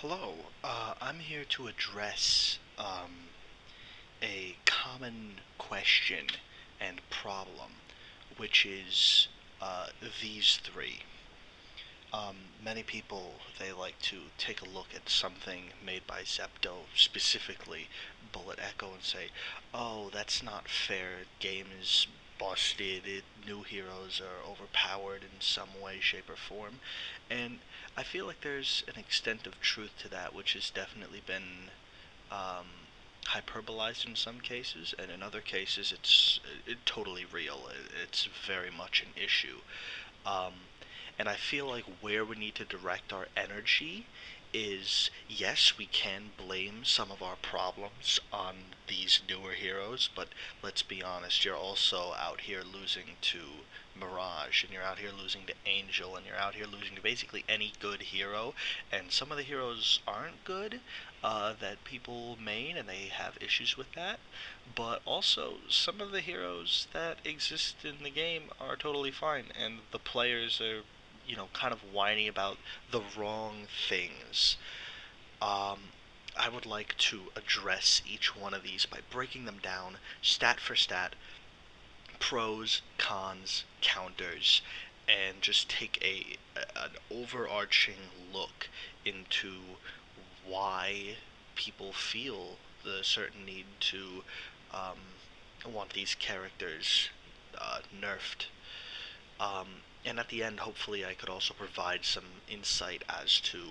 Hello, I'm here to address a common question and problem, which is these three. Many people, they like to take a look at something made by Zepto, specifically Bullet Echo, and say, oh, that's not fair, game is busted, new heroes are overpowered in some way, shape, or form. And I feel like there's an extent of truth to that, which has definitely been um, hyperbolized in some cases, and in other cases it's totally real. It's very much an issue. Um, and I feel like where we need to direct our energy is, yes, we can blame some of our problems on these newer heroes, but let's be honest, you're also out here losing to Mirage, and you're out here losing to Angel, and you're out here losing to basically any good hero, and some of the heroes aren't good, that people main, and they have issues with that, but also some of the heroes that exist in the game are totally fine, and the players are, kind of whiny about the wrong things. Um, I would like to address each one of these by breaking them down stat for stat, pros, cons, counters, and just take an overarching look into why people feel the certain need to want these characters nerfed. And at the end, hopefully, I could also provide some insight as to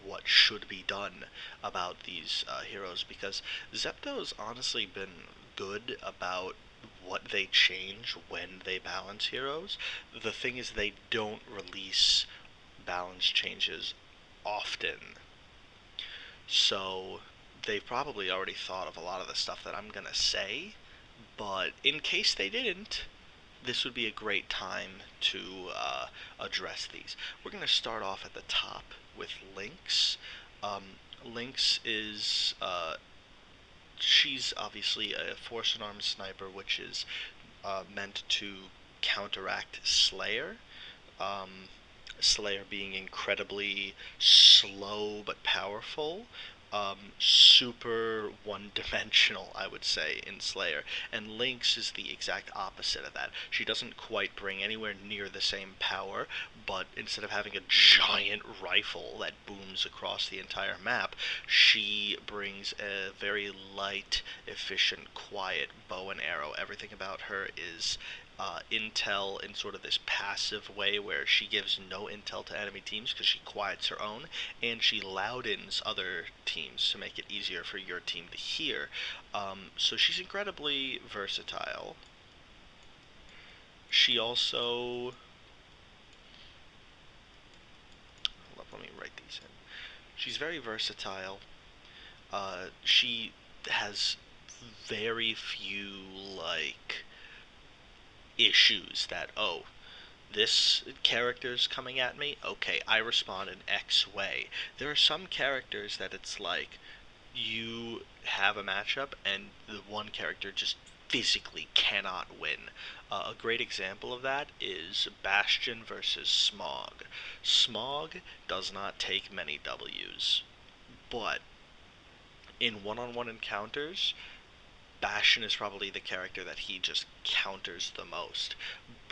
what should be done about these heroes, because Zepto's honestly been good about what they change when they balance heroes. The thing is, they don't release balance changes often, so they've probably already thought of a lot of the stuff that I'm gonna say, but in case they didn't, this would be a great time to address these. We're going to start off at the top with Lynx. Lynx is, she's obviously a force and arms sniper, which is meant to counteract Slayer. Um, Slayer being incredibly slow but powerful. Super one-dimensional, I would say, in Slayer. And Lynx is the exact opposite of that. She doesn't quite bring anywhere near the same power, but instead of having a giant rifle that booms across the entire map, she brings a very light, efficient, quiet bow and arrow. Everything about her is intel in sort of this passive way where she gives no intel to enemy teams because she quiets her own, and she loudens other teams to make it easier for your team to hear. So she's incredibly versatile. She also... Hold up, let me write these in. She's very versatile. She has very few, like, issues that, oh, this character's coming at me, okay, I respond in X way. There are some characters that it's like you have a matchup and the one character just physically cannot win. A great example of that is Bastion versus Smog. Smog does not take many W's, but in one-on-one encounters, Bastion is probably the character that he just counters the most.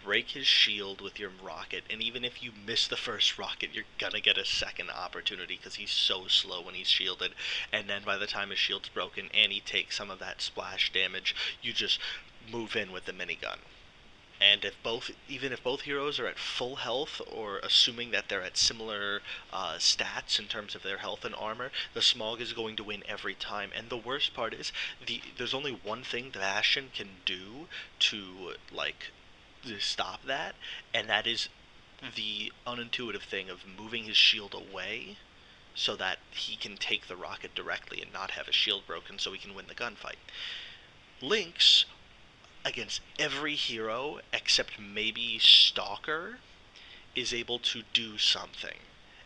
Break his shield with your rocket, and even if you miss the first rocket, you're gonna get a second opportunity because he's so slow when he's shielded. And then by the time his shield's broken and he takes some of that splash damage, you just move in with the minigun. And even if both heroes are at full health, or assuming that they're at similar stats in terms of their health and armor, the Smog is going to win every time. And the worst part is, there's only one thing the Bastion can do to, like, to stop that, and that is the unintuitive thing of moving his shield away so that he can take the rocket directly and not have his shield broken so he can win the gunfight. Lynx, against every hero except maybe Stalker, is able to do something.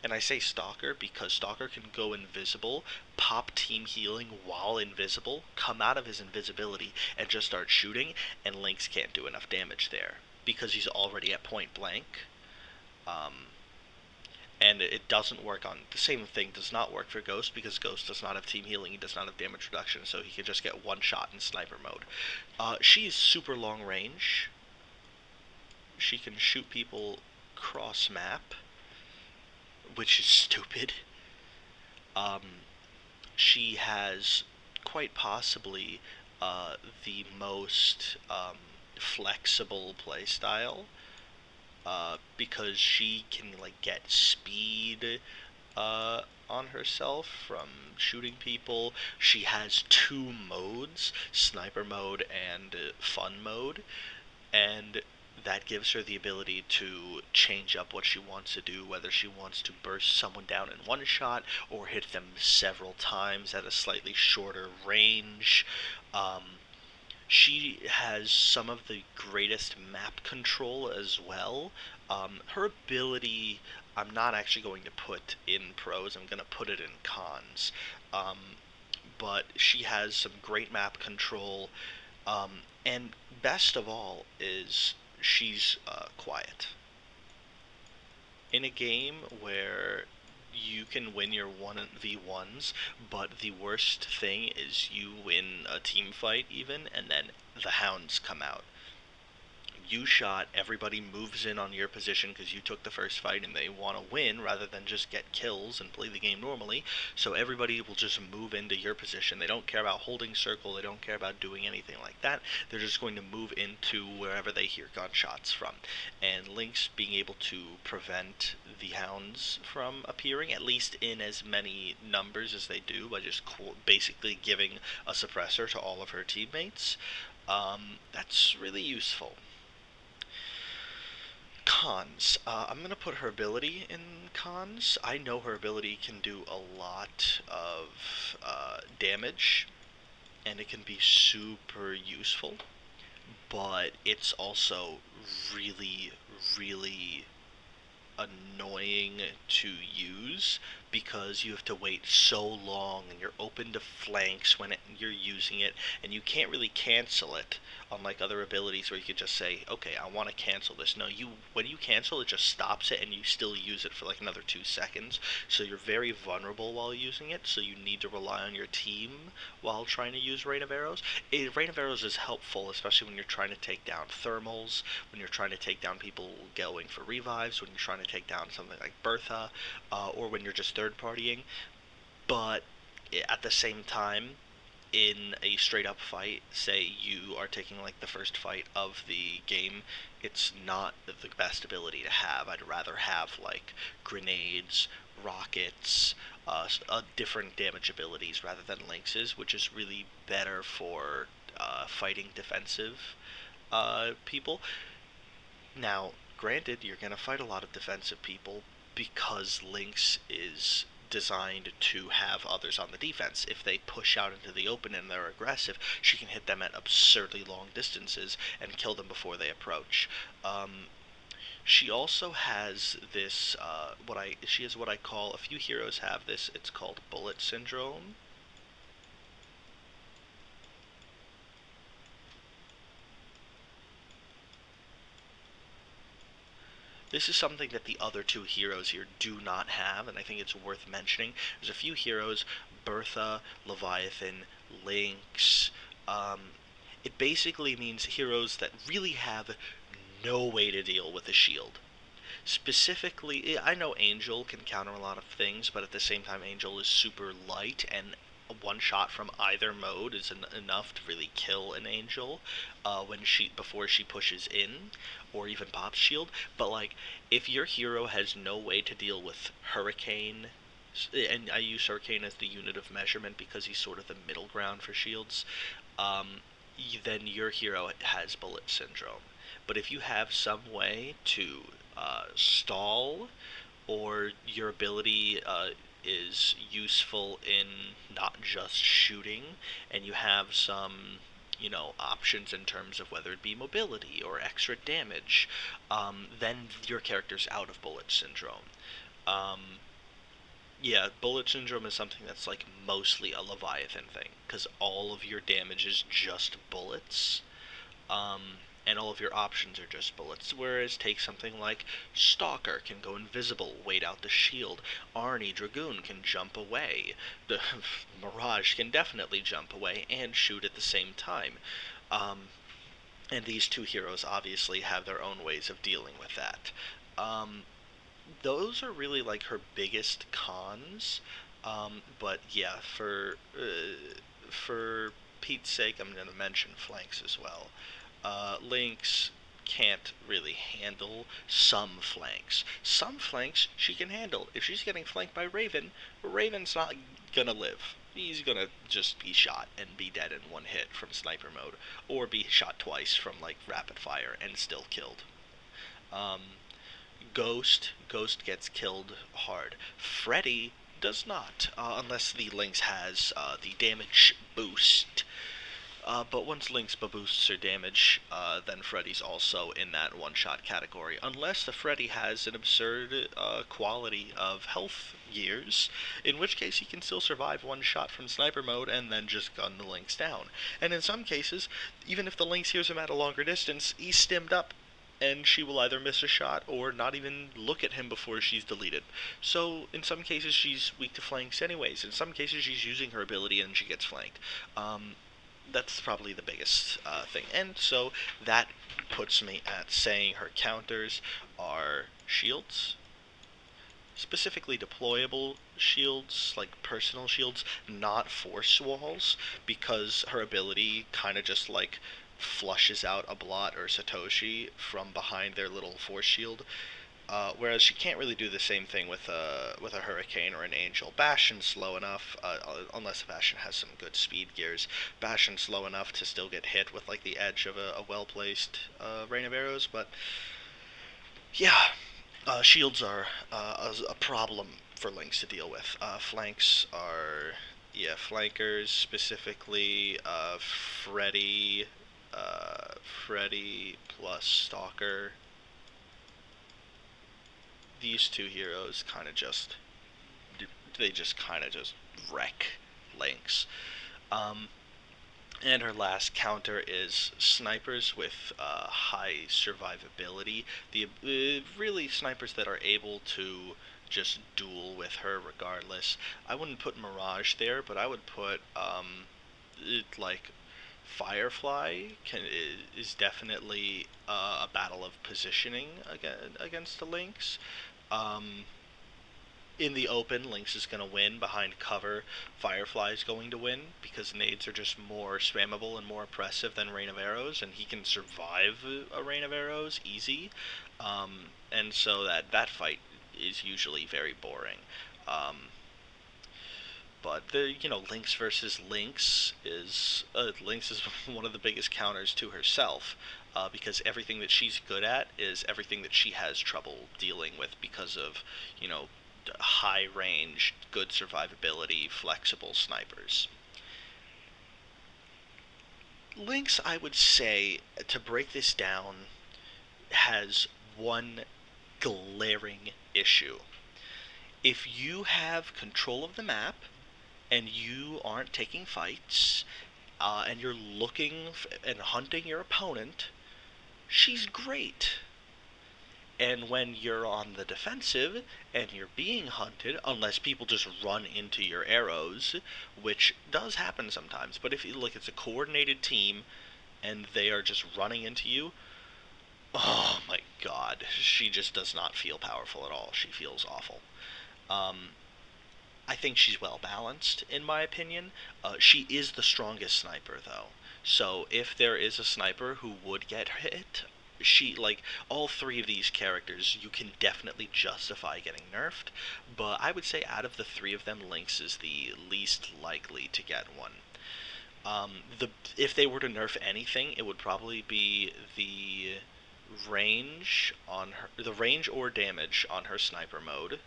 And I say Stalker because Stalker can go invisible, pop team healing while invisible, come out of his invisibility, and just start shooting, and Lynx can't do enough damage there because he's already at point blank. Um, and it doesn't work on the same thing. Does not work for Ghost because Ghost does not have team healing. He does not have damage reduction, so he can just get one shot in sniper mode. She's super long range. She can shoot people cross map, which is stupid. She has quite possibly the most flexible playstyle because she can like get speed on herself from shooting people. She has two modes, sniper mode and fun mode, and that gives her the ability to change up what she wants to do, whether she wants to burst someone down in one shot or hit them several times at a slightly shorter range. She has some of the greatest map control as well. Her ability, I'm not actually going to put in pros, I'm going to put it in cons. But she has some great map control, and best of all is she's quiet. In a game where you can win your 1v1s, but the worst thing is you win a team fight even, and then the hounds come out. You shot, everybody moves in on your position because you took the first fight and they want to win rather than just get kills and play the game normally, so everybody will just move into your position. They don't care about holding circle, they don't care about doing anything like that, they're just going to move into wherever they hear gunshots from. And Lynx being able to prevent the hounds from appearing, at least in as many numbers as they do, by just basically giving a suppressor to all of her teammates, that's really useful. Cons. I'm going to put her ability in cons. I know her ability can do a lot of damage, and it can be super useful, but it's also really, really annoying to use because you have to wait so long and you're open to flanks when you're using it, and you can't really cancel it unlike other abilities where you could just say, okay, I want to cancel this. No, when you cancel, it just stops it and you still use it for like another 2 seconds, so you're very vulnerable while using it, so you need to rely on your team while trying to use Rain of Arrows. Rain of Arrows is helpful, especially when you're trying to take down thermals, when you're trying to take down people going for revives, when you're trying to take down something like Bertha, or when you're just third-partying. But at the same time, in a straight-up fight, say you are taking like the first fight of the game, it's not the best ability to have. I'd rather have like grenades, rockets, different damage abilities rather than Lynx's, which is really better for fighting defensive people. Now, granted, you're going to fight a lot of defensive people because Lynx is designed to have others on the defense. If they push out into the open and they're aggressive, she can hit them at absurdly long distances and kill them before they approach. She also has this, she has what I call, a few heroes have this, it's called bullet syndrome. This is something that the other two heroes here do not have, and I think it's worth mentioning. There's a few heroes, Bertha, Leviathan, Lynx. It basically means heroes that really have no way to deal with a shield. Specifically, I know Angel can counter a lot of things, but at the same time Angel is super light, and one shot from either mode is enough to really kill an Angel before she pushes in, or even pops shield. But like, if your hero has no way to deal with Hurricane, and I use Hurricane as the unit of measurement because he's sort of the middle ground for shields, then your hero has bullet syndrome. But if you have some way to stall, or your ability is useful in not just shooting, and you have some, options in terms of whether it be mobility or extra damage, then your character's out of bullet syndrome. Yeah, bullet syndrome is something that's like mostly a Leviathan thing, because all of your damage is just bullets. and all of your options are just bullets. Whereas take something like Stalker can go invisible, wait out the shield. Arnie Dragoon can jump away. The Mirage can definitely jump away and shoot at the same time. And these two heroes obviously have their own ways of dealing with that. Those are really like her biggest cons. But yeah, for Pete's sake, I'm going to mention flanks as well. Lynx can't really handle some flanks. Some flanks she can handle. If she's getting flanked by Raven, Raven's not gonna live. He's gonna just be shot and be dead in one hit from sniper mode, or be shot twice from like rapid fire and still killed. Um, Ghost gets killed hard. Freddy does not, unless the Lynx has the damage boost. But once Lynx boosts her damage, then Freddy's also in that one-shot category. Unless the Freddy has an absurd quality of health gears, in which case he can still survive one shot from sniper mode and then just gun the Lynx down. And in some cases, even if the Lynx hears him at a longer distance, he's stimmed up, and she will either miss a shot or not even look at him before she's deleted. So in some cases she's weak to flanks anyways. In some cases she's using her ability and she gets flanked. That's probably the biggest thing. And so that puts me at saying her counters are shields, specifically deployable shields, like personal shields, not force walls, because her ability kind of just like flushes out a Blot or Satoshi from behind their little force shield. Whereas she can't really do the same thing with a Hurricane or an Angel. Bastion's slow enough, unless Bastion has some good speed gears. Bastion's slow enough to still get hit with like the edge of a well-placed rain of arrows, but yeah, shields are a problem for Lynx to deal with. Flanks are, yeah, flankers, specifically Freddy plus Stalker. These two heroes kind of just wreck Lynx. And her last counter is snipers with high survivability. Really snipers that are able to just duel with her regardless. I wouldn't put Mirage there, but I would put like Firefly is definitely a battle of positioning against the Lynx. In the open, Lynx is going to win. Behind cover, Firefly is going to win, because nades are just more spammable and more oppressive than Rain of Arrows, and he can survive a Rain of Arrows easy. And so that fight is usually very boring. But Lynx versus Lynx is one of the biggest counters to herself, because everything that she's good at is everything that she has trouble dealing with because of high range, good survivability, flexible snipers. Lynx, I would say, to break this down, has one glaring issue. If you have control of the map and you aren't taking fights, and you're looking and hunting your opponent, she's great. And when you're on the defensive and you're being hunted, unless people just run into your arrows, which does happen sometimes, but if it's a coordinated team and they are just running into you, oh my god, she just does not feel powerful at all. She feels awful. I think she's well balanced, in my opinion. She is the strongest sniper, though. So if there is a sniper who would get hit, all three of these characters, you can definitely justify getting nerfed. But I would say out of the three of them, Lynx is the least likely to get one. If they were to nerf anything, it would probably be the range or damage on her sniper mode.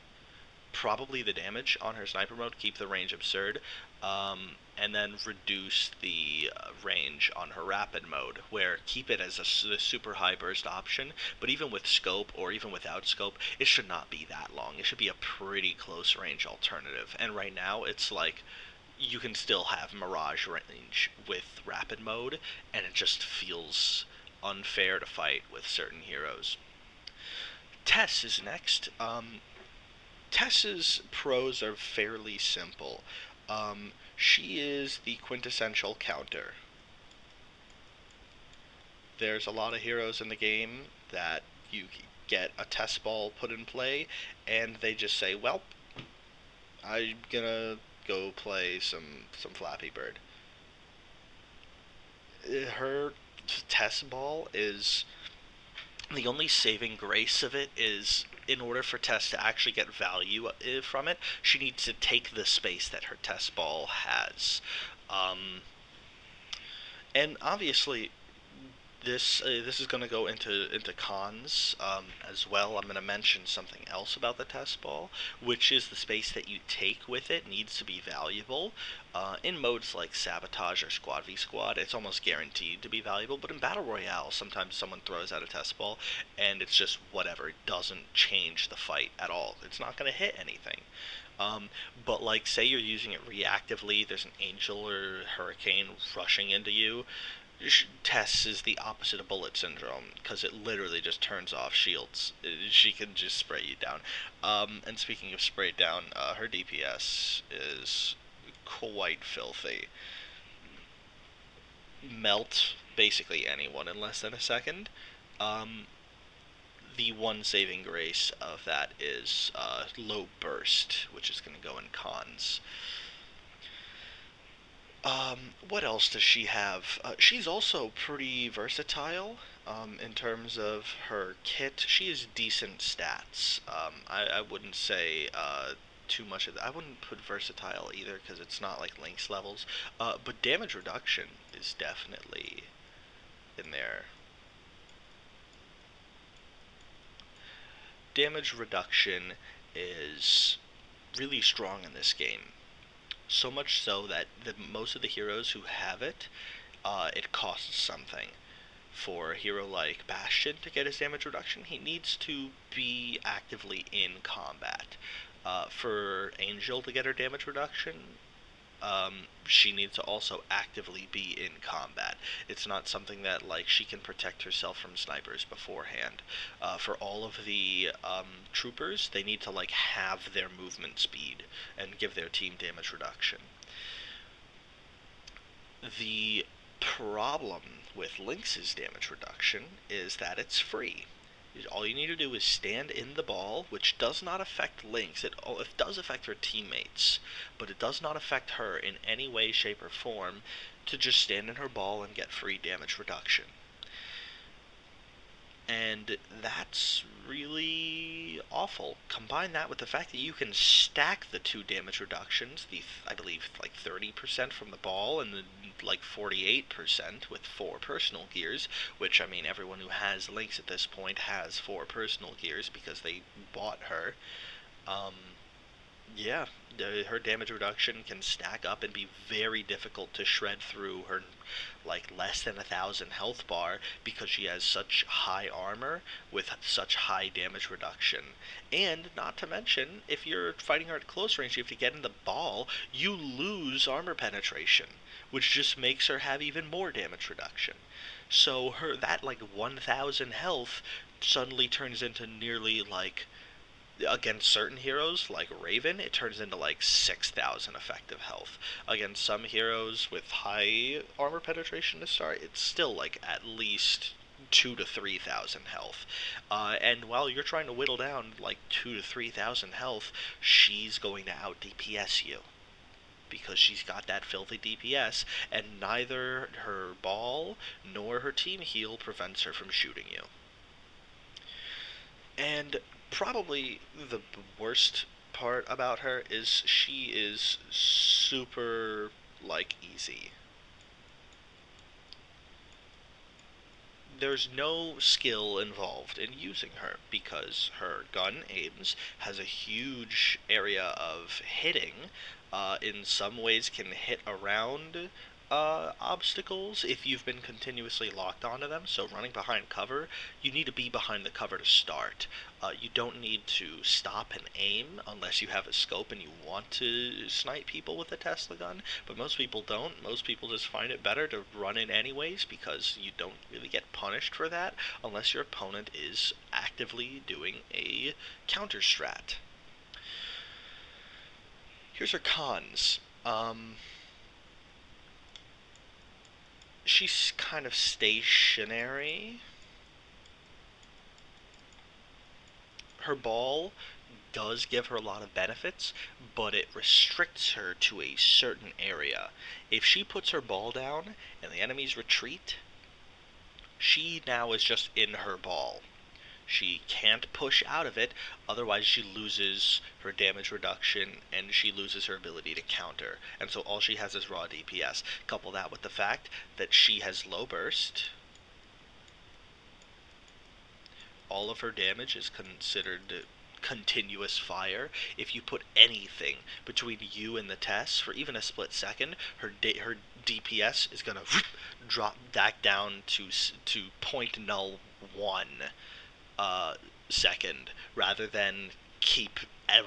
Probably the damage on her sniper mode, keep the range absurd, and then reduce the range on her rapid mode, where keep it as the super high burst option, but even with scope or even without scope, it should not be that long. It should be a pretty close range alternative, and right now it's like you can still have Mirage range with rapid mode, and it just feels unfair to fight with certain heroes. Tess is next. Tess's pros are fairly simple. She is the quintessential counter. There's a lot of heroes in the game that you get a Tess ball put in play, and they just say, well, I'm gonna go play some Flappy Bird. Her Tess ball is... The only saving grace of it is, in order for Tess to actually get value from it, she needs to take the space that her Tess ball has. And obviously, this is going to go into cons as well. I'm going to mention something else about the Tess ball, which is the space that you take with it needs to be valuable. In modes like Sabotage or Squad v Squad, it's almost guaranteed to be valuable, but in Battle Royale, sometimes someone throws out a Tess ball, and it's just whatever. It doesn't change the fight at all. It's not going to hit anything. But like, say you're using it reactively, there's an Angel or Hurricane rushing into you. Tess is the opposite of Bullet Syndrome, because it literally just turns off shields. She can just spray you down. And speaking of sprayed down, her DPS is quite filthy. Melt basically anyone in less than a second. The one saving grace of that is low burst, which is going to go in cons. What else does she have? She's also pretty versatile in terms of her kit. She has decent stats. I wouldn't say too much of that. I wouldn't put versatile either, because it's not like Lynx levels. But damage reduction is definitely in there. Damage reduction is really strong in this game. So much so that most of the heroes who have it, it costs something. For a hero like Bastion to get his damage reduction, he needs to be actively in combat. For Angel to get her damage reduction, she needs to also actively be in combat. It's not something that, like, she can protect herself from snipers beforehand. For all of the troopers, they need to, like, have their movement speed and give their team damage reduction. The problem with Lynx's damage reduction is that it's free. All you need to do is stand in the ball, which does not affect Lynx. It does affect her teammates, but it does not affect her in any way, shape, or form, to just stand in her ball and get free damage reduction. And that's really awful. Combine that with the fact that you can stack the two damage reductions, I believe like 30% from the ball and then like 48% with 4 personal gears, which, I mean, everyone who has Lynx at this point has 4 personal gears because they bought her. Yeah, her damage reduction can stack up and be very difficult to shred through her, like, less than 1,000 health bar, because she has such high armor with such high damage reduction. And, not to mention, if you're fighting her at close range, if you get in the ball, you lose armor penetration, which just makes her have even more damage reduction. So that, like, 1,000 health suddenly turns into nearly, like, against certain heroes, like Raven, it turns into like 6,000 effective health. Against some heroes with high armor penetration to start, it's still like at least 2 to 3,000 health. And while you're trying to whittle down like 2 to 3,000 health, she's going to out DPS you, because she's got that filthy DPS, and neither her ball nor her team heal prevents her from shooting you. And probably the worst part about her is she is super, like, easy. There's no skill involved in using her, because her gun aims, has a huge area of hitting, in some ways can hit around Obstacles, if you've been continuously locked onto them, so running behind cover, you need to be behind the cover to start. You don't need to stop and aim unless you have a scope and you want to snipe people with a Tesla gun, but most people don't. Most people just find it better to run in anyways because you don't really get punished for that unless your opponent is actively doing a counter strat. Here's her cons. She's kind of stationary. Her ball does give her a lot of benefits, but it restricts her to a certain area. If she puts her ball down and the enemies retreat, she now is just in her ball. She can't push out of it, otherwise she loses her damage reduction and she loses her ability to counter. And so all she has is raw DPS. Couple that with the fact that she has low burst. All of her damage is considered continuous fire. If you put anything between you and the Tess for even a split second, her DPS is gonna drop back down to .01 second rather than keep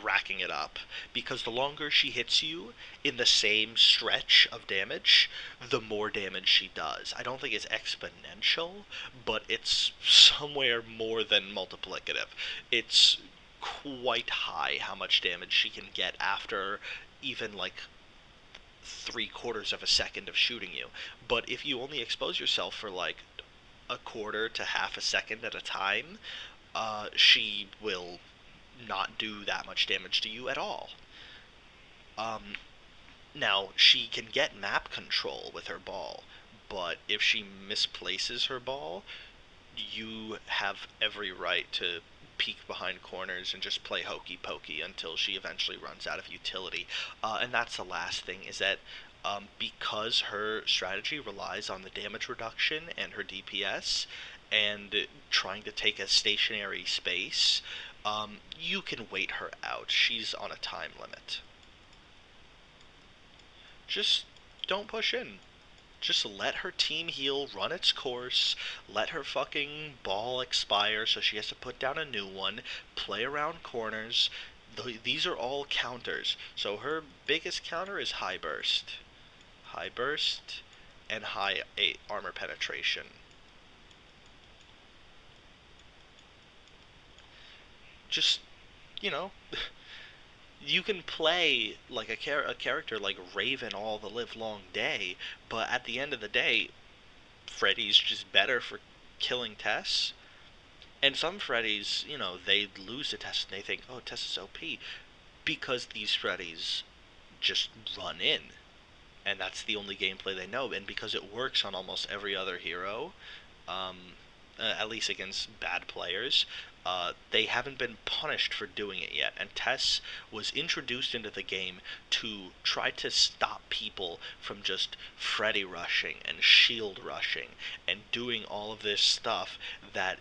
racking it up, because the longer she hits you in the same stretch of damage, the more damage she does. I don't think it's exponential, but it's somewhere more than multiplicative. It's quite high how much damage she can get after even like 3/4 of a second of shooting you. But if you only expose yourself for like a quarter to half a second at a time, she will not do that much damage to you at all. Now, she can get map control with her ball, but if she misplaces her ball, you have every right to peek behind corners and just play hokey pokey until she eventually runs out of utility. And that's the last thing, is that because her strategy relies on the damage reduction and her DPS and trying to take a stationary space, you can wait her out. She's on a time limit. Just don't push in. Just let her team heal run its course, let her fucking ball expire so she has to put down a new one, play around corners. These are all counters. So her biggest counter is high burst. High burst and high armor penetration. Just, you know, you can play like a character like Raven all the live long day, but at the end of the day, Freddy's just better for killing Tess. And some Freddy's, they lose to Tess and they think, oh, Tess is OP, because these Freddy's just run in. And that's the only gameplay they know, and because it works on almost every other hero, at least against bad players, they haven't been punished for doing it yet. And Tess was introduced into the game to try to stop people from just Freddy rushing and shield rushing and doing all of this stuff that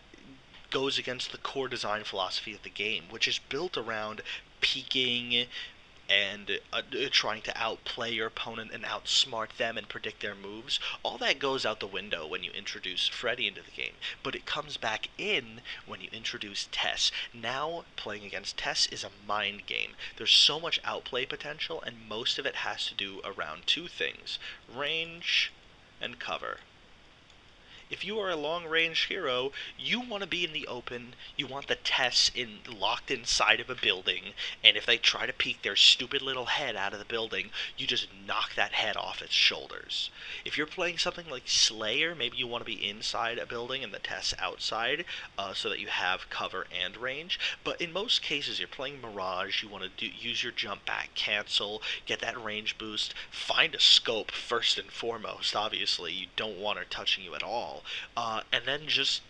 goes against the core design philosophy of the game, which is built around peeking and trying to outplay your opponent and outsmart them and predict their moves. All that goes out the window when you introduce Freddy into the game, but it comes back in when you introduce Tess. Now, playing against Tess is a mind game. There's so much outplay potential, and most of it has to do around two things: range and cover. If you are a long-range hero, you want to be in the open, you want the Tess locked inside of a building, and if they try to peek their stupid little head out of the building, you just knock that head off its shoulders. If you're playing something like Slayer, maybe you want to be inside a building and the Tess outside, so that you have cover and range. But in most cases, you're playing Mirage, you want to use your jump back, cancel, get that range boost, find a scope first and foremost. Obviously, you don't want her touching you at all. And then just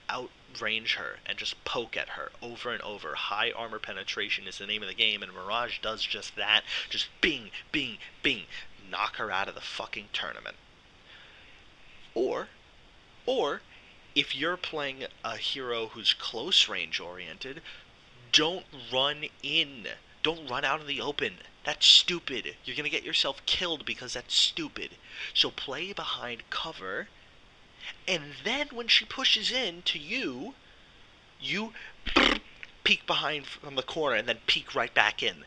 outrange her and just poke at her over and over. High armor penetration is the name of the game, and Mirage does just that. Just bing, bing, bing. Knock her out of the fucking tournament. Or, if you're playing a hero who's close range oriented, don't run in. Don't run out in the open. That's stupid. You're gonna get yourself killed because that's stupid. So play behind cover, and then when she pushes in to you, you peek behind from the corner and then peek right back in.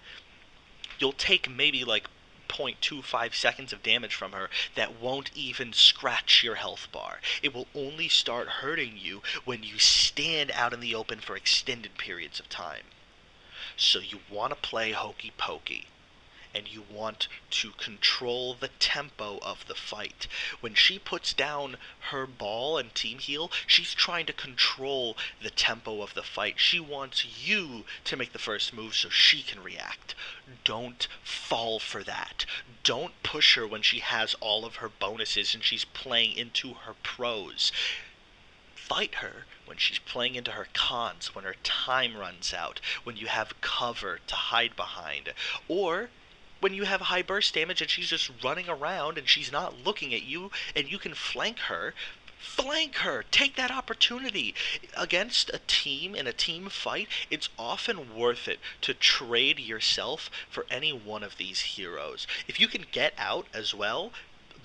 You'll take maybe like 0.25 seconds of damage from her that won't even scratch your health bar. It will only start hurting you when you stand out in the open for extended periods of time. So you want to play hokey pokey, and you want to control the tempo of the fight. When she puts down her ball and team heal, she's trying to control the tempo of the fight. She wants you to make the first move so she can react. Don't fall for that. Don't push her when she has all of her bonuses and she's playing into her pros. Fight her when she's playing into her cons, when her time runs out, when you have cover to hide behind, or when you have high burst damage and she's just running around and she's not looking at you and you can flank her. Take that opportunity. Against a team in a team fight, it's often worth it to trade yourself for any one of these heroes. If you can get out as well,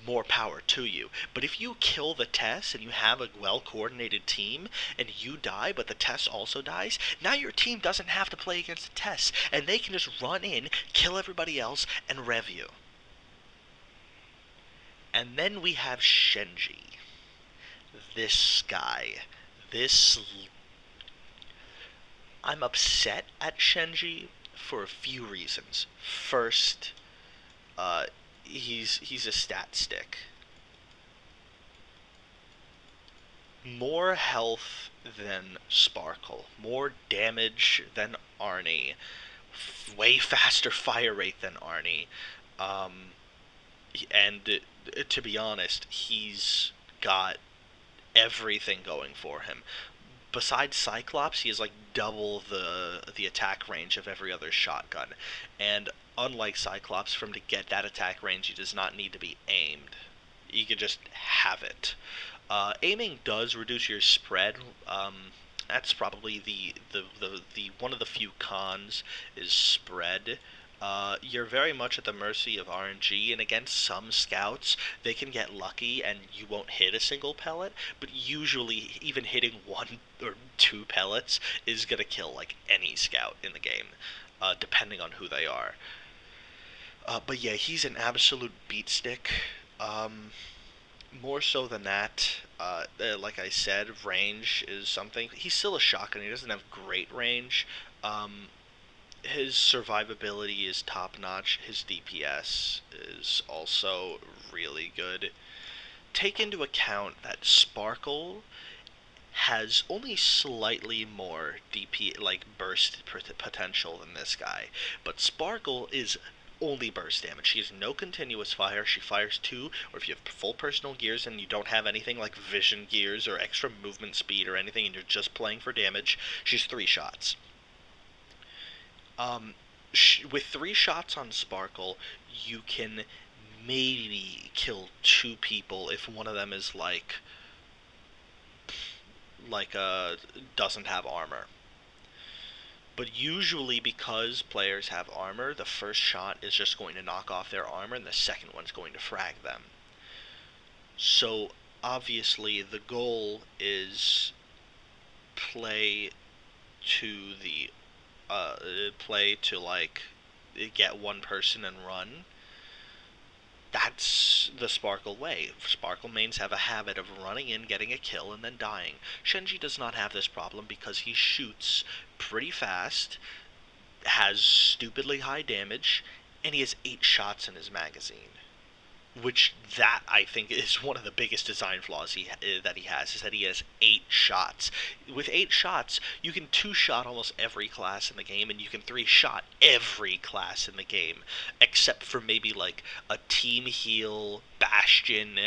more power to you. But if you kill the Tess and you have a well-coordinated team and you die, but the Tess also dies, now your team doesn't have to play against the Tess, and they can just run in, kill everybody else, and rev you. And then we have Shenji. This guy. I'm upset at Shenji for a few reasons. First, he's a stat stick. More health than Sparkle, more damage than Arnie, way faster fire rate than Arnie, and to be honest, he's got everything going for him. Besides Cyclops, he has like double the attack range of every other shotgun, and unlike Cyclops, for him to get that attack range, he does not need to be aimed. You can just have it. Aiming does reduce your spread. That's probably the one of the few cons is spread. You're very much at the mercy of RNG, and against some scouts, they can get lucky and you won't hit a single pellet, but usually even hitting 1 or 2 pellets is going to kill like any scout in the game, depending on who they are. But yeah, he's an absolute beat stick. More so than that, like I said, range is something. He's still a shotgun, he doesn't have great range. His survivability is top-notch. His DPS is also really good. Take into account that Sparkle has only slightly more DP, like burst potential than this guy, but Sparkle is only burst damage. She has no continuous fire. She fires 2, or if you have full personal gears and you don't have anything like vision gears or extra movement speed or anything and you're just playing for damage, she's 3 shots. With 3 shots on Sparkle, you can maybe kill 2 people if one of them is doesn't have armor. But usually, because players have armor, the first shot is just going to knock off their armor and the second one's going to frag them. So obviously the goal is play to like get one person and run. That's the Sparkle way. Sparkle mains have a habit of running in, getting a kill, and then dying. Shenji does not have this problem because he shoots pretty fast, has stupidly high damage, and he has 8 shots in his magazine. Which, that, I think, is one of the biggest design flaws that he has, is that he has 8 shots. With 8 shots, you can 2-shot almost every class in the game, and you can 3-shot every class in the game, except for maybe, like, a team heal, Bastion,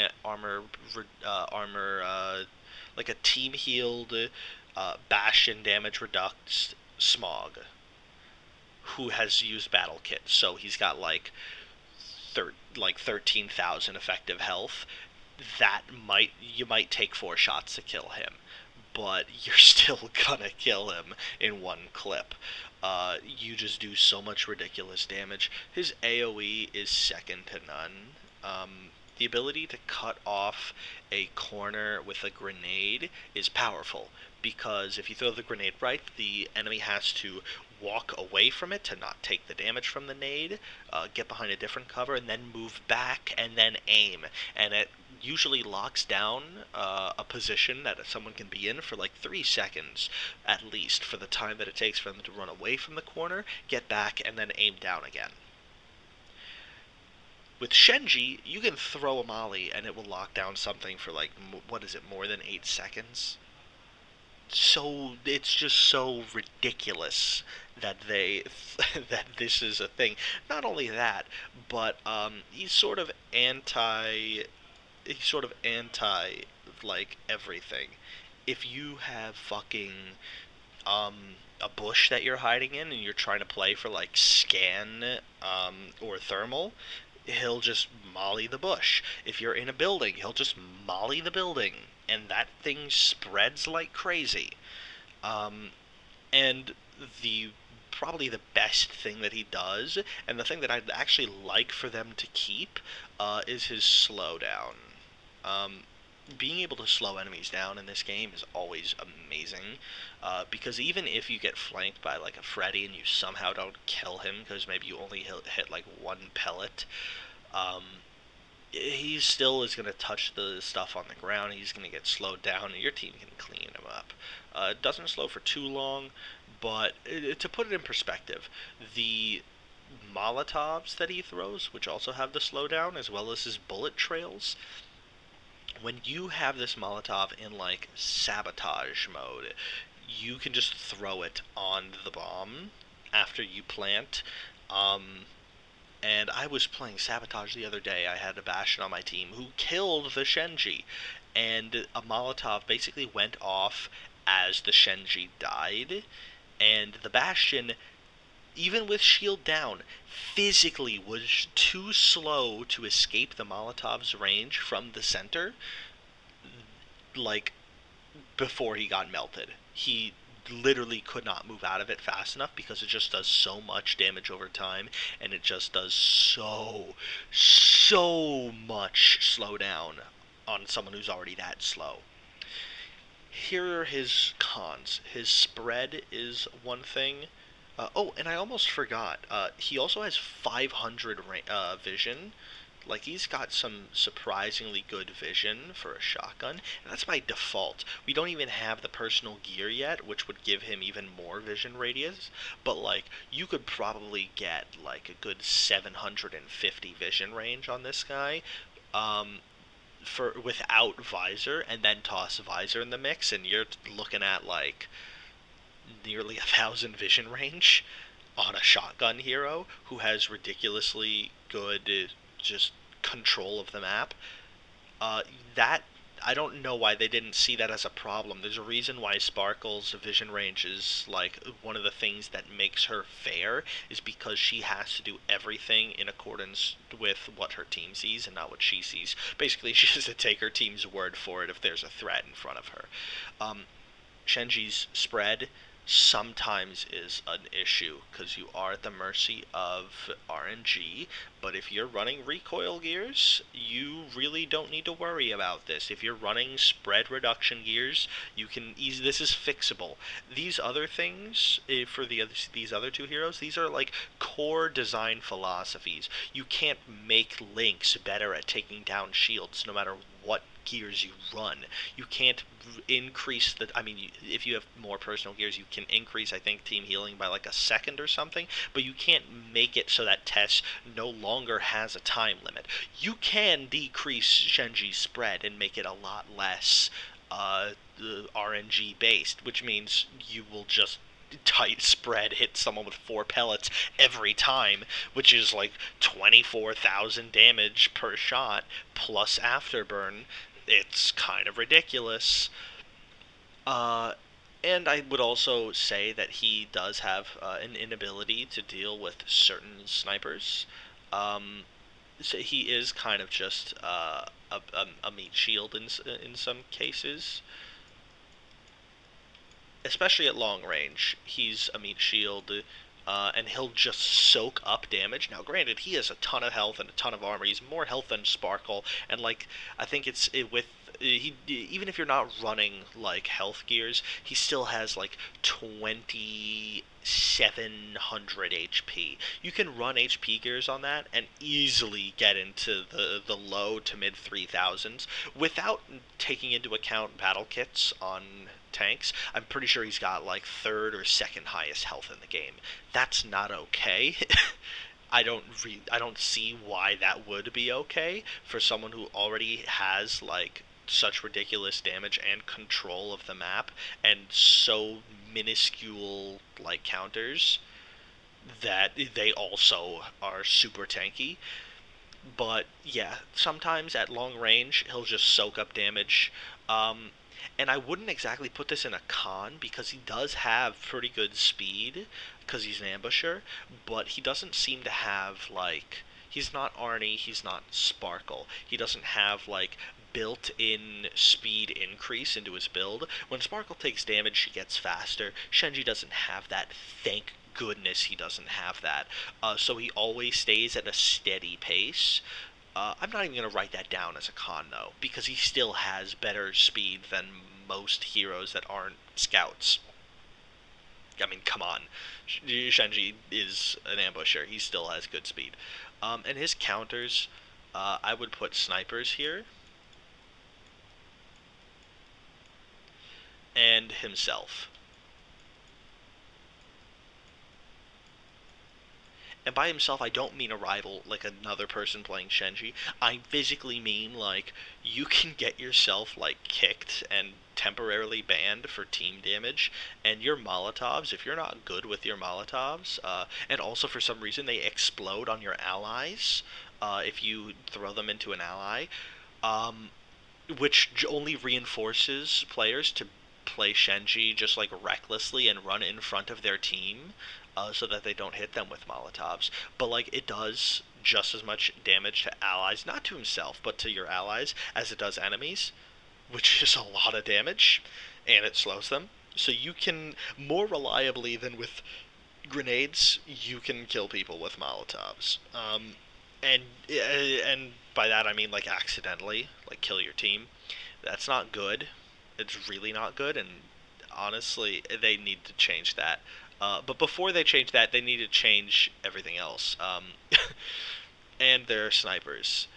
like a team healed, Bastion damage reduced Smog, who has used Battle Kit, so he's got, like 13,000 effective health. You might take 4 shots to kill him, but you're still gonna kill him in one clip. you just do so much ridiculous damage. His AOE is second to none. The ability to cut off a corner with a grenade is powerful, because if you throw the grenade right, the enemy has to walk away from it to not take the damage from the nade, get behind a different cover, and then move back and then aim. And it usually locks down a position that someone can be in for like 3 seconds at least, for the time that it takes for them to run away from the corner, get back, and then aim down again. With Shenji, you can throw a molly and it will lock down something for like, what is it, more than 8 seconds? So it's just so ridiculous that that this is a thing. Not only that, but he's sort of anti like everything. If you have fucking um a bush that you're hiding in and you're trying to play for like scan or thermal, he'll just molly the bush. If you're in a building, he'll just molly the building, and that thing spreads like crazy. Um, and the probably the best thing that he does, and the thing that I'd actually like for them to keep, is his slowdown. Um, Being able to slow enemies down in this game is always amazing, because even if you get flanked by like a Freddy and you somehow don't kill him because maybe you only hit like one pellet, um, he still is going to touch the stuff on the ground. He's going to get slowed down, and your team can clean him up. It doesn't slow for too long, but to put it in perspective, the Molotovs that he throws, which also have the slowdown, as well as his bullet trails, when you have this Molotov in like sabotage mode, you can just throw it on the bomb after you plant. And I was playing Sabotage the other day. I had a Bastion on my team who killed the Shenji, and a Molotov basically went off as the Shenji died, and the Bastion, even with shield down, physically was too slow to escape the Molotov's range from the center, like, before he got melted. He literally could not move out of it fast enough because it just does so much damage over time, and it just does so much slowdown on someone who's already that slow. Here are his cons. His spread is one thing. Oh, and I almost forgot. He also has 500 vision. Like, he's got some surprisingly good vision for a shotgun, and that's by default. We don't even have the personal gear yet, which would give him even more vision radius, but, like, you could probably get, like, a good 750 vision range on this guy, for without visor, and then toss visor in the mix, and you're looking at, like, nearly 1,000 vision range on a shotgun hero who has ridiculously good just control of the map. That I don't know why they didn't see that as a problem. There's a reason why Sparkle's vision range is like one of the things that makes her fair, is because she has to do everything in accordance with what her team sees and not what she sees. Basically, she has to take her team's word for it if there's a threat in front of her. Shenji's spread sometimes is an issue because you are at the mercy of RNG, but if you're running recoil gears, you really don't need to worry about this. If you're running spread reduction gears, you can this is fixable. These other things, for these other two heroes, these are like core design philosophies. You can't make Lynx better at taking down shields no matter what gears you run. You can't increase the, I mean, if you have more personal gears, you can increase, I think, team healing by like a second or something, but you can't make it so that Tess no longer has a time limit. You can decrease Shenji's spread and make it a lot less RNG based, which means you will just tight spread hit someone with 4 pellets every time, which is like 24,000 damage per shot plus afterburn. It's kind of ridiculous. And I would also say that he does have an inability to deal with certain snipers. So he is kind of just a meat shield in some cases. especially at long range, he's a meat shield, and he'll just soak up damage. Now, granted, he has a ton of health and a ton of armor. He's more health than Sparkle, and like I think with he even if you're not running like health gears, he still has like 2700 HP. You can run HP gears on that and easily get into the low to mid 3000s without taking into account battle kits on tanks. I'm pretty sure he's got like third or second highest health in the game. That's not okay. I don't see why that would be okay for someone who already has like such ridiculous damage and control of the map and so minuscule like counters that they also are super tanky. But yeah, sometimes at long range he'll just soak up damage. Um, and I wouldn't exactly put this in a con because he does have pretty good speed because he's an ambusher, but he doesn't seem to have like he's not Arnie, he's not Sparkle. He doesn't have like built-in speed increase into his build. When Sparkle takes damage, she gets faster. Shenji doesn't have that. Thank goodness he doesn't have that. So he always stays at a steady pace. I'm not even going to write that down as a con, though, because he still has better speed than most heroes that aren't scouts. I mean, come on. Shenji is an ambusher. He still has good speed. And his counters, I would put snipers here. And himself. And by himself, I don't mean a rival, like another person playing Shenji. I physically mean, like, you can get yourself, like, kicked and temporarily banned for team damage, and your Molotovs, if you're not good with your Molotovs, and also for some reason they explode on your allies, if you throw them into an ally, um, which only reinforces players to play Shenji just like recklessly and run in front of their team, so that they don't hit them with Molotovs. But like it does just as much damage to allies, not to himself, but to your allies, as it does enemies, which is a lot of damage, and it slows them. So you can more reliably than with grenades, you can kill people with Molotovs. And by that I mean like accidentally, like kill your team. That's not good. It's really not good, and honestly, they need to change that. But before they change that, they need to change everything else. And their snipers.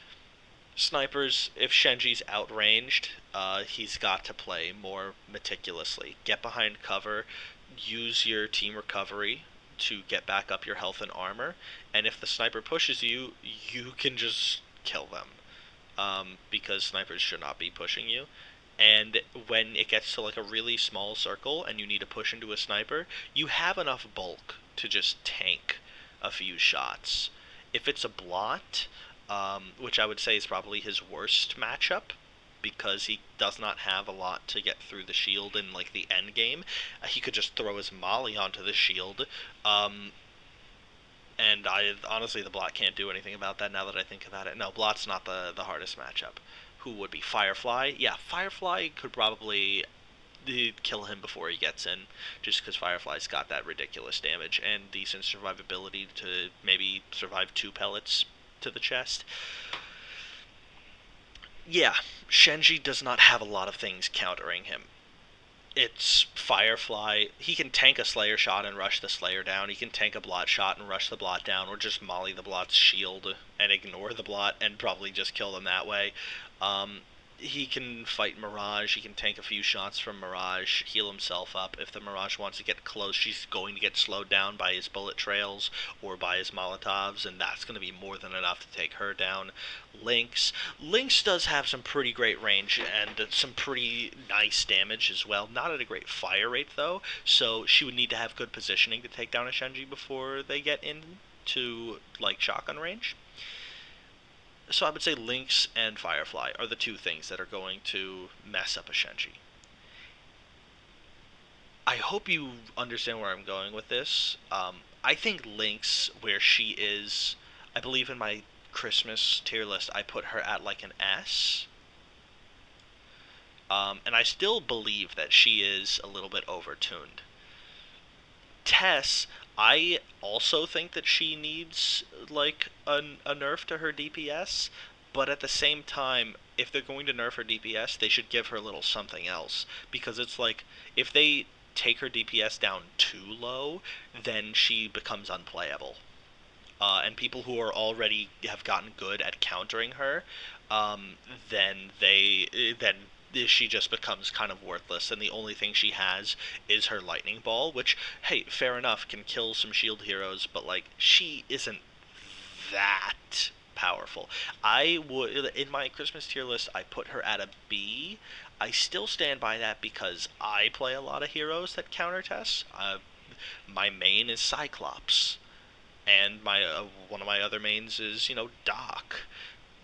Snipers, if Shenji's outranged, he's got to play more meticulously. Get behind cover, use your team recovery to get back up your health and armor, and if the sniper pushes you, you can just kill them. Because snipers should not be pushing you. And when it gets to like a really small circle and you need to push into a sniper, you have enough bulk to just tank a few shots. If it's a blot, which I would say is probably his worst matchup, because he does not have a lot to get through the shield in like the end game, he could just throw his molly onto the shield. And I honestly, the blot can't do anything about that now that I think about it. No, blot's not the hardest matchup. Who would be Firefly? Yeah, Firefly could probably kill him before he gets in, just because Firefly's got that ridiculous damage and decent survivability to maybe survive 2 pellets to the chest. Yeah, Shenji does not have a lot of things countering him. It's Firefly. He can tank a Slayer shot and rush the Slayer down. He can tank a Blot shot and rush the Blot down, or just molly the Blot's shield and ignore the Blot and probably just kill them that way. He can fight Mirage. He can tank a few shots from Mirage, heal himself up. If the Mirage wants to get close, she's going to get slowed down by his bullet trails or by his Molotovs, and that's going to be more than enough to take her down. Lynx. Lynx does have some pretty great range and some pretty nice damage as well. Not at a great fire rate, though, so she would need to have good positioning to take down a Shenji before they get into, like, shotgun range. So I would say Lynx and Firefly are the two things that are going to mess up a Shenji. I hope you understand where I'm going with this. I think Lynx, where she is, I believe in my Christmas tier list, I put her at like an S. And I still believe that she is a little bit overtuned. Tess, I also think that she needs like a nerf to her DPS, but at the same time, if they're going to nerf her DPS, they should give her a little something else, because it's like if they take her DPS down too low, then she becomes unplayable. And people who are already have gotten good at countering her, um, then she just becomes kind of worthless, and the only thing she has is her lightning ball, which, hey, fair enough, can kill some shield heroes, but like she isn't that powerful. I would, in my Christmas tier list, I put her at a B. I still stand by that because I play a lot of heroes that counter Tess. My main is Cyclops, and my one of my other mains is Doc.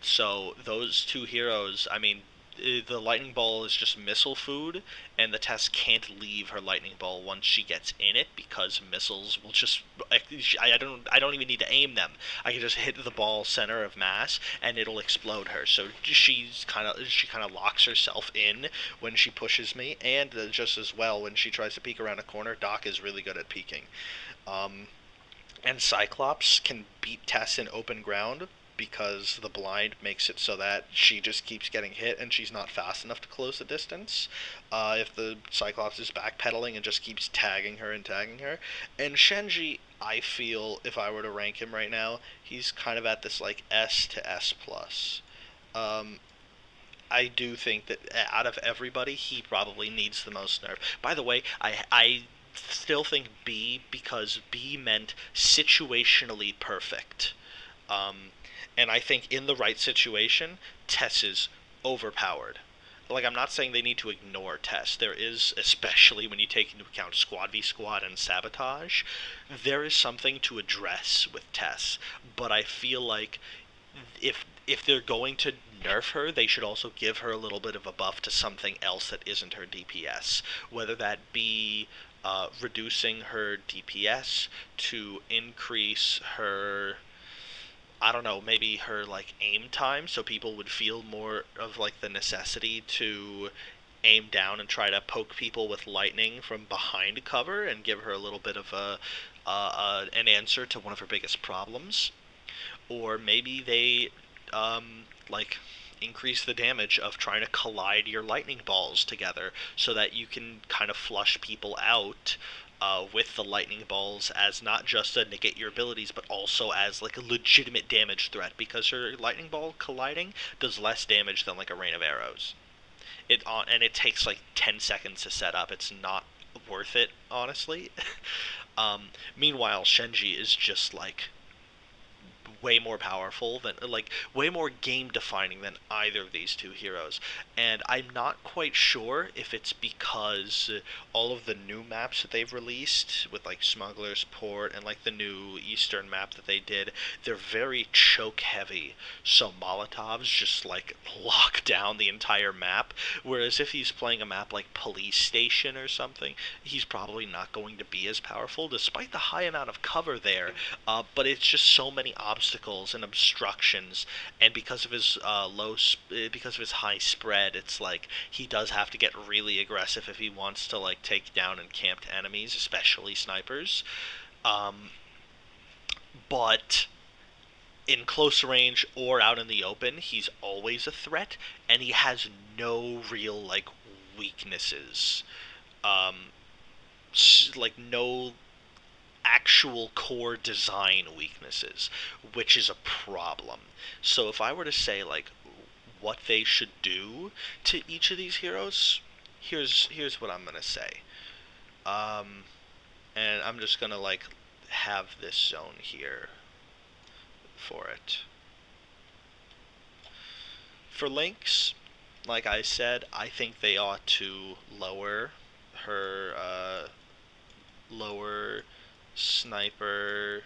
So those two heroes, I mean, the lightning ball is just missile food, and the Tess can't leave her lightning ball once she gets in it because missiles will just I don't even need to aim them. I can just hit the ball center of mass and it'll explode her. So she kind of locks herself in when she pushes me, and just as well when she tries to peek around a corner. Doc is really good at peeking. Um, and Cyclops can beat Tess in open ground because the blind makes it so that she just keeps getting hit and she's not fast enough to close the distance. If the Cyclops is backpedaling and just keeps tagging her and tagging her. And Shenji, I feel, if I were to rank him right now, he's kind of at this like S to S plus. Um, I do think that out of everybody, he probably needs the most nerf. By the way, I still think B because B meant situationally perfect. Um, and I think in the right situation, Tess is overpowered. Like, I'm not saying they need to ignore Tess. There is, especially when you take into account squad v squad and sabotage, there is something to address with Tess. But I feel like if they're going to nerf her, they should also give her a little bit of a buff to something else that isn't her DPS. Whether that be reducing her DPS to increase her, I don't know, maybe her like aim time, so people would feel more of like the necessity to aim down and try to poke people with lightning from behind cover and give her a little bit of an answer to one of her biggest problems. Or maybe they like increase the damage of trying to collide your lightning balls together so that you can kind of flush people out with the lightning balls as not just to negate your abilities, but also as like a legitimate damage threat, because her lightning ball colliding does less damage than like a rain of arrows. And it takes like 10 seconds to set up. It's not worth it, honestly. Meanwhile, Shenji is just like way more powerful than, like, way more game defining than either of these two heroes. And I'm not quite sure if it's because all of the new maps that they've released with like Smuggler's Port and like the new Eastern map that they did, they're very choke heavy, so Molotovs just like lock down the entire map, whereas if he's playing a map like Police Station or something, he's probably not going to be as powerful despite the high amount of cover there. But it's just so many obstacles and obstructions, and because of his because of his high spread, it's like he does have to get really aggressive if he wants to like take down encamped enemies, especially snipers. Um, but in close range or out in the open, he's always a threat, and he has no real like weaknesses. Um, like no actual core design weaknesses, which is a problem. So if I were to say like what they should do to each of these heroes, here's what I'm gonna say. Um, and I'm just gonna like have this zone here for it. For Lynx, like I said, I think they ought to her lower sniper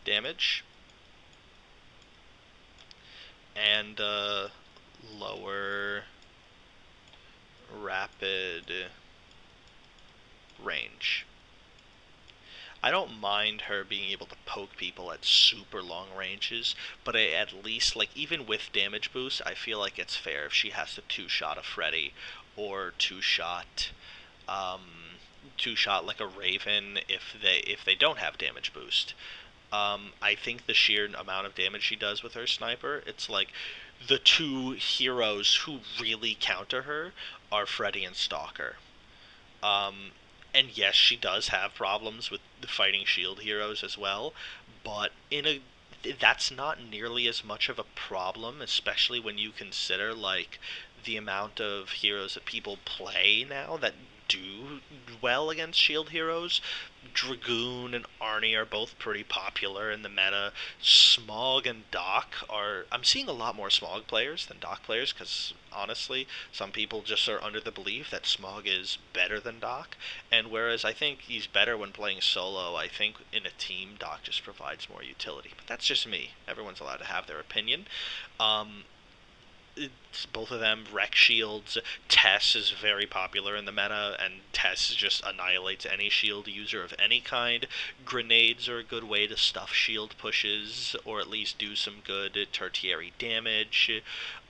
damage and lower rapid range. I don't mind her being able to poke people at super long ranges, but at least, like, even with damage boost, I feel like it's fair if she has to two-shot a Freddy or um, two-shot like a Raven if they don't have damage boost. I think the sheer amount of damage she does with her sniper, it's like the two heroes who really counter her are Freddy and Stalker. Um, and yes, she does have problems with the fighting shield heroes as well, but that's not nearly as much of a problem, especially when you consider like the amount of heroes that people play now that do well against shield heroes. Dragoon and Arnie are both pretty popular in the meta. Smog and Doc are. I'm seeing a lot more Smog players than Doc players because, honestly, some people just are under the belief that Smog is better than Doc. And whereas I think he's better when playing solo, I think in a team, Doc just provides more utility. But that's just me. Everyone's allowed to have their opinion. Um, it's both of them wreck shields. Tess is very popular in the meta, and Tess just annihilates any shield user of any kind. Grenades are a good way to stuff shield pushes, or at least do some good tertiary damage.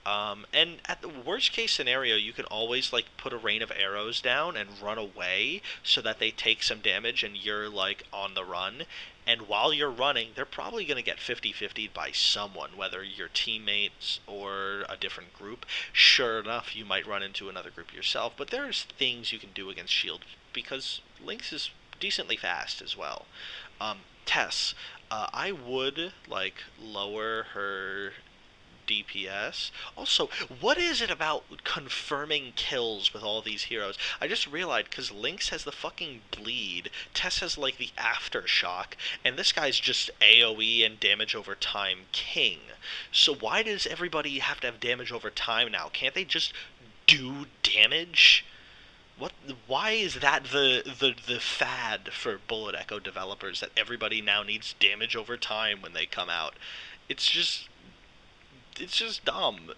And at the worst case scenario, you can always like put a rain of arrows down and run away so that they take some damage and you're like on the run. And while you're running, they're probably going to get 50-50 by someone, whether your teammates or a different group. Sure enough, you might run into another group yourself, but there's things you can do against shield because Lynx is decently fast as well. Tess, I would like lower her DPS. Also, what is it about confirming kills with all these heroes? I just realized because Lynx has the fucking bleed, Tess has like the aftershock, and this guy's just AOE and damage over time king. So why does everybody have to have damage over time now? Can't they just do damage? What? Why is that the fad for Bullet Echo developers that everybody now needs damage over time when they come out? It's just it's just dumb.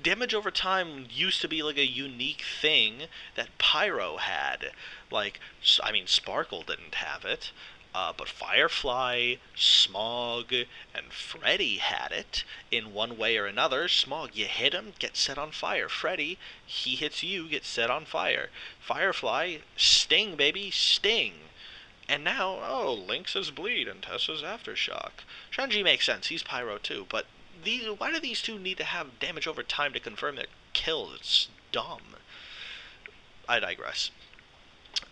Damage over time used to be like a unique thing that Pyro had. Like, I mean, Sparkle didn't have it, but Firefly, Smog, and Freddy had it in one way or another. Smog, you hit him, get set on fire. Freddy, he hits you, get set on fire. Firefly, sting, baby, sting. And now, oh, Lynx is bleed and Tessa's aftershock. Shenji makes sense, he's Pyro too, but why do these two need to have damage over time to confirm their kills? It's dumb. I digress.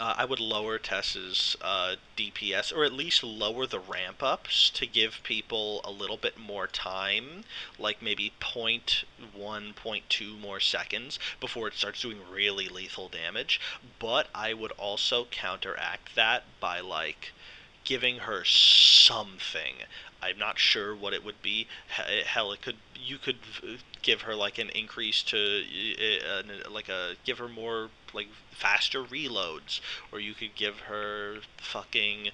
I would lower Tess's DPS, or at least lower the ramp ups to give people a little bit more time, like maybe 0.1, 0.2 more seconds before it starts doing really lethal damage. But I would also counteract that by like giving her something. I'm not sure what it would be. Hell, you could give her like an increase to give her more like faster reloads, or you could give her fucking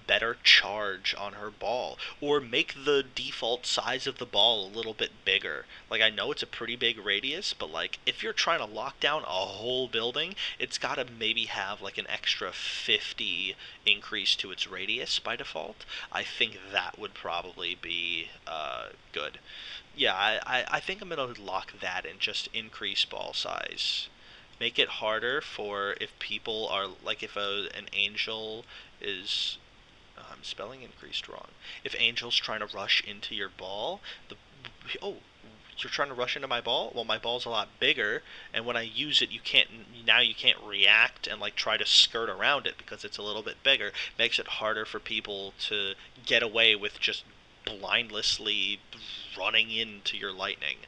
better charge on her ball, or make the default size of the ball a little bit bigger. Like, I know it's a pretty big radius, but like if you're trying to lock down a whole building, it's got to maybe have like an extra 50 increase to its radius by default. I think that would probably be good. Yeah, I think I'm going to lock that and just increase ball size. Make it harder for if people are, like if an angel is, I'm spelling increased wrong. If angel's trying to rush into your ball, oh, you're trying to rush into my ball? Well, my ball's a lot bigger, and when I use it, you can't react and like try to skirt around it because it's a little bit bigger. Makes it harder for people to get away with just blindlessly running into your lightning.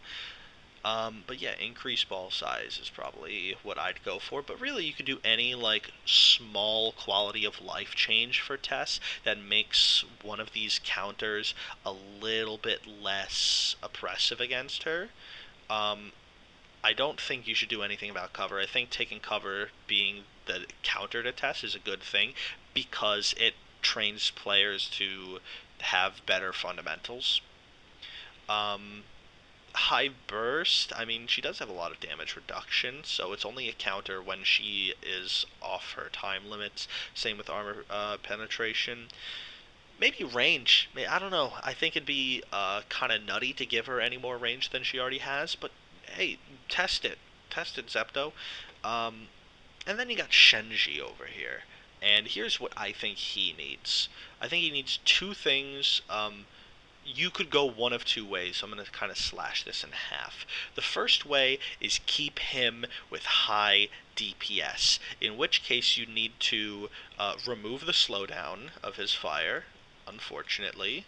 But yeah, increased ball size is probably what I'd go for. But really, you could do any like small quality of life change for Tess that makes one of these counters a little bit less oppressive against her. Um, I don't think you should do anything about cover. I think taking cover being the counter to Tess is a good thing because it trains players to have better fundamentals. Um, high burst, I mean, she does have a lot of damage reduction, so it's only a counter when she is off her time limits. Same with armor penetration. Maybe range. I don't know. I think it'd be kind of nutty to give her any more range than she already has, but hey, test it. Test it, Zepto. And then you got Shenji over here. And here's what I think he needs. I think he needs two things. You could go one of two ways, so I'm going to kind of slash this in half. The first way is keep him with high DPS, in which case you need to remove the slowdown of his fire, unfortunately,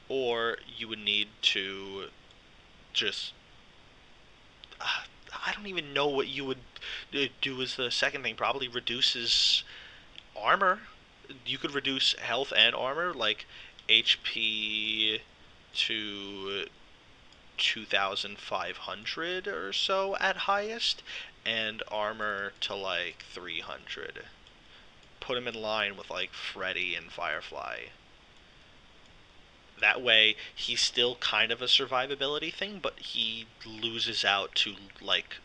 or you would need to just... I don't even know what you would do as the second thing. Probably reduce his armor. You could reduce health and armor, like HP to 2,500 or so at highest, and armor to like 300. Put him in line with like Freddy and Firefly. That way, he's still kind of a survivability thing, but he loses out to like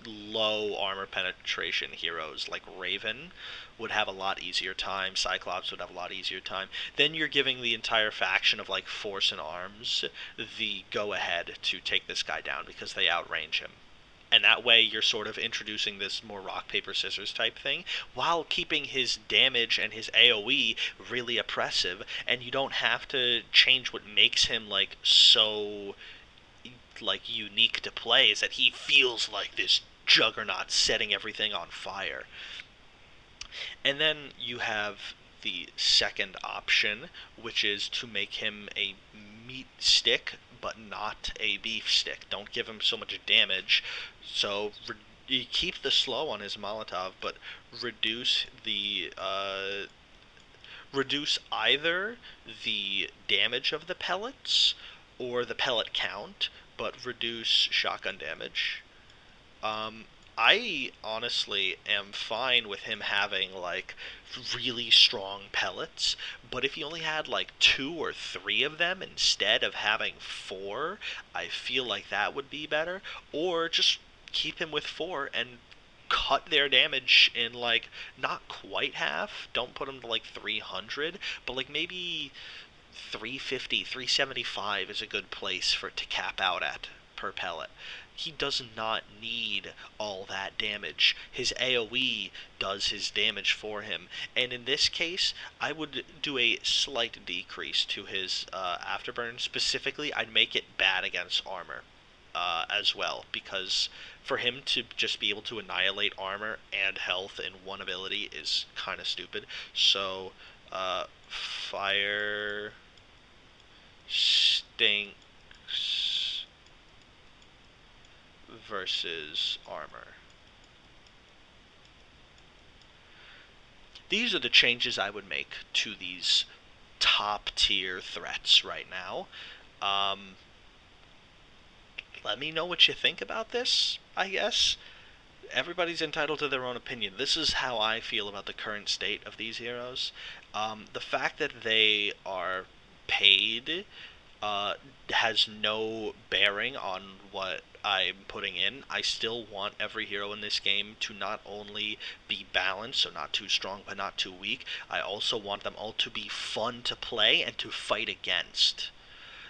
low armor penetration heroes like Raven would have a lot easier time, Cyclops would have a lot easier time. Then you're giving the entire faction of like Force and Arms the go-ahead to take this guy down because they outrange him. And that way you're sort of introducing this more rock, paper, scissors type thing while keeping his damage and his AoE really oppressive, and you don't have to change what makes him like so like unique to play is that he feels like this juggernaut setting everything on fire. And then you have the second option, which is to make him a meat stick but not a beef stick. Don't give him so much damage. So you keep the slow on his Molotov, but reduce the reduce either the damage of the pellets or the pellet count, but reduce shotgun damage. I honestly am fine with him having like really strong pellets, but if he only had like 2 or 3 of them instead of having 4, I feel like that would be better. Or just keep him with 4 and cut their damage in like not quite half. Don't put him to like 300, but like maybe 350, 375 is a good place for it to cap out at per pellet. He does not need all that damage. His AoE does his damage for him. And in this case, I would do a slight decrease to his afterburn. Specifically, I'd make it bad against armor as well, because for him to just be able to annihilate armor and health in one ability is kind of stupid. So, fire stinks versus armor. These are the changes I would make to these top tier threats right now. Let me know what you think about this, I guess. Everybody's entitled to their own opinion. This is how I feel about the current state of these heroes. The fact that they are paid has no bearing on what I'm putting in. I still want every hero in this game to not only be balanced, so not too strong but not too weak. I also want them all to be fun to play and to fight against.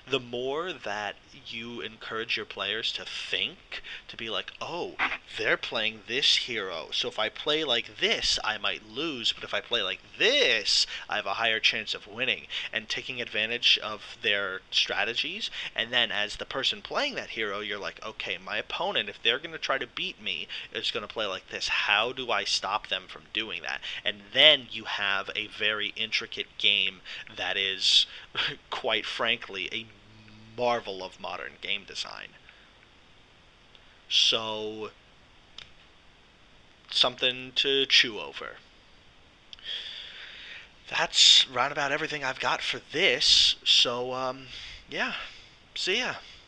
The more that you encourage your players to think, to be like, oh, they're playing this hero, so if I play like this, I might lose, but if I play like this, I have a higher chance of winning, and taking advantage of their strategies. And then as the person playing that hero, you're like, okay, my opponent, if they're going to try to beat me, is going to play like this. How do I stop them from doing that? And then you have a very intricate game that is, quite frankly, a marvel of modern game design. So, something to chew over. That's round about everything I've got for this. So, yeah. See ya.